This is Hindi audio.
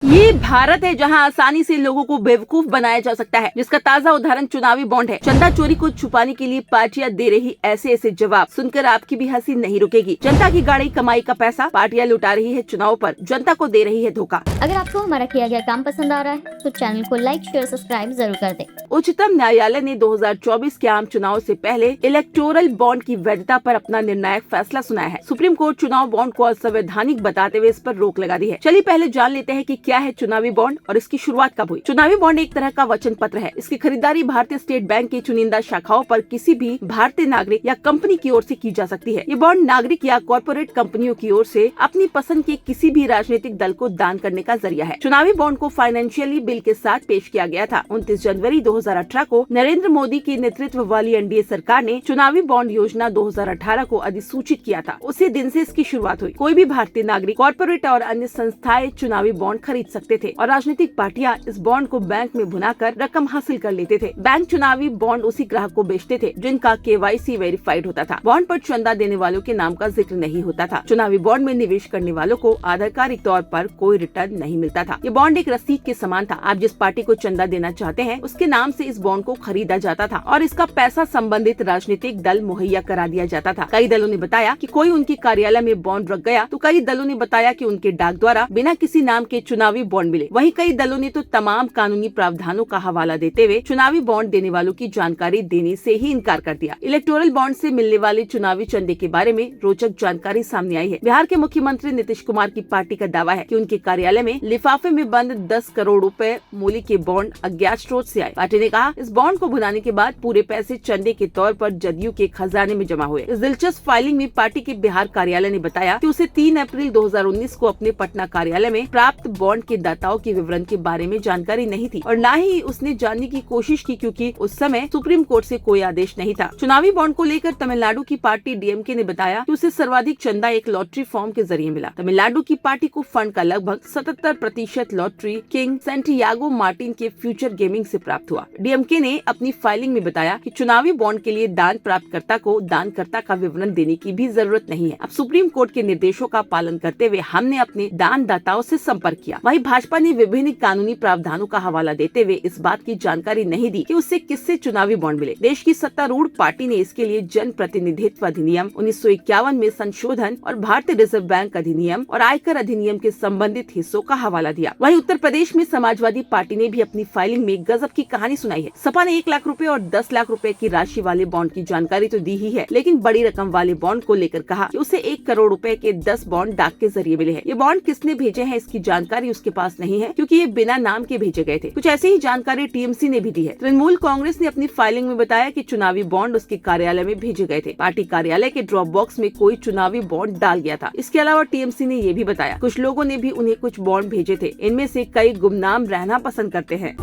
ये भारत है जहां आसानी से लोगों को बेवकूफ बनाया जा सकता है, जिसका ताजा उदाहरण चुनावी बॉन्ड है। चंदा चोरी को छुपाने के लिए पार्टियां दे रही ऐसे ऐसे जवाब सुनकर आपकी भी हंसी नहीं रुकेगी। जनता की गाड़ी कमाई का पैसा पार्टियां लुटा रही है चुनाव पर, जनता को दे रही है धोखा। अगर आपको हमारा किया गया काम पसंद आ रहा है तो चैनल को लाइक शेयर सब्सक्राइब जरूर कर दें। उच्चतम न्यायालय ने 2024 के आम चुनाव से पहले इलेक्टोरल बॉन्ड की वैधता पर अपना निर्णायक फैसला सुनाया है। सुप्रीम कोर्ट चुनाव बॉन्ड को असंवैधानिक बताते हुए इस पर रोक लगा दी है। चलिए पहले जान लेते हैं कि क्या है चुनावी बॉन्ड और इसकी शुरुआत कब हुई। चुनावी बॉन्ड एक तरह का वचन पत्र है। इसकी खरीदारी भारतीय स्टेट बैंक की चुनिंदा शाखाओं पर किसी भी भारतीय नागरिक या कंपनी की ओर से की जा सकती है। ये बॉन्ड नागरिक या कॉर्पोरेट कंपनियों की ओर से अपनी पसंद के किसी भी राजनीतिक दल को दान करने का जरिया है। चुनावी बॉन्ड को फाइनेंशियली बिल के साथ पेश किया गया था। 29 जनवरी 2018 को नरेंद्र मोदी के नेतृत्व वाली एनडीए सरकार ने चुनावी बॉन्ड योजना 2018 को अधिसूचित किया था। उसी दिन से इसकी शुरुआत हुई। कोई भी भारतीय नागरिक, कॉर्पोरेट और अन्य संस्थाएं चुनावी बॉन्ड खरीद सकते थे और राजनीतिक पार्टियां इस बॉन्ड को बैंक में भुनाकर रकम हासिल कर लेते थे। बैंक चुनावी बॉन्ड उसी ग्राहक को बेचते थे जिनका KYC वेरीफाइड होता था। बॉन्ड पर चंदा देने वालों के नाम का जिक्र नहीं होता था। चुनावी बॉन्ड में निवेश करने वालों को आधिकारिक तौर पर कोई रिटर्न नहीं मिलता था। ये बॉन्ड एक रसीद के समान था। आप जिस पार्टी को चंदा देना चाहते हैं उसके नाम से इस बॉन्ड को खरीदा जाता था और इसका पैसा संबंधित राजनीतिक दल मुहैया करा दिया जाता था। कई दलों ने बताया कि कोई उनके कार्यालय में बॉन्ड रख गया तो कई दलों ने बताया कि उनके डाक द्वारा बिना किसी नाम के चुनावी बॉन्ड मिले। वहीं कई दलों ने तो तमाम कानूनी प्रावधानों का हवाला देते हुए चुनावी बॉन्ड देने वालों की जानकारी देने से ही इनकार कर दिया। इलेक्टोरल बॉन्ड से मिलने वाले चुनावी चंदे के बारे में रोचक जानकारी सामने आई है। बिहार के मुख्यमंत्री नीतीश कुमार की पार्टी का दावा है कि उनके कार्यालय में लिफाफे में बंद 10 करोड़ रुपए मूल्य के बॉन्ड अज्ञात स्रोत से आए। पार्टी ने कहा इस बॉन्ड को भुनाने के बाद पूरे पैसे चंदे के तौर पर जदयू के खजाने में जमा हुए। इस दिलचस्प फाइलिंग में पार्टी के बिहार कार्यालय ने बताया कि उसे 3 अप्रैल 2019 को अपने पटना कार्यालय में प्राप्त बॉन्ड के दाताओं के विवरण के बारे में जानकारी नहीं थी और न ही उसने जानने की कोशिश की क्योंकि उस समय सुप्रीम कोर्ट से कोई आदेश नहीं था। चुनावी बॉन्ड को लेकर तमिलनाडु की पार्टी DMK ने बताया कि उसे सर्वाधिक चंदा एक लॉटरी फॉर्म के जरिए मिला। तमिलनाडु की पार्टी को फंड का लगभग 77% लॉटरी किंग सैंटियागो मार्टिन के फ्यूचर गेमिंग से प्राप्त हुआ। DMK ने अपनी फाइलिंग में बताया कि चुनावी बॉन्ड के लिए दान प्राप्तकर्ता को दानकर्ता का विवरण देने की भी जरूरत नहीं है। अब सुप्रीम कोर्ट के निर्देशों का पालन करते हुए हमने अपने दानदाताओं से संपर्क किया। वहीं भाजपा ने विभिन्न कानूनी प्रावधानों का हवाला देते हुए इस बात की जानकारी नहीं दी कि उससे किससे चुनावी बॉन्ड मिले। देश की सत्तारूढ़ पार्टी ने इसके लिए जन प्रतिनिधित्व अधिनियम 1951 में संशोधन और भारतीय रिजर्व बैंक अधिनियम और आयकर अधिनियम के संबंधित हिस्सों का हवाला दिया। वहीं उत्तर प्रदेश में समाजवादी पार्टी ने भी अपनी फाइलिंग में गजब की कहानी सुनाई है। सपा ने 1 लाख रुपए और 10 लाख रुपए की राशि वाले बॉन्ड की जानकारी तो दी ही है, लेकिन बड़ी रकम वाले बॉन्ड को लेकर कहा कि उसे 1 करोड़ रुपए के 10 बॉन्ड डाक के जरिए मिले हैं। ये बॉन्ड किसने भेजे हैं इसकी जानकारी उसके पास नहीं है क्योंकि ये बिना नाम के भेजे गए थे। कुछ ऐसे ही जानकारी TMC ने भी दी है। तृणमूल कांग्रेस ने अपनी फाइलिंग में बताया कि चुनावी बॉन्ड उसके कार्यालय में भेजे गए थे। पार्टी कार्यालय के ड्रॉप बॉक्स में कोई चुनावी बॉन्ड डाल गया था। इसके अलावा TMC ने ये भी बताया कुछ लोगों ने भी उन्हें कुछ बॉन्ड भेजे थे। इनमें से कई गुमनाम रहना पसंद करते हैं।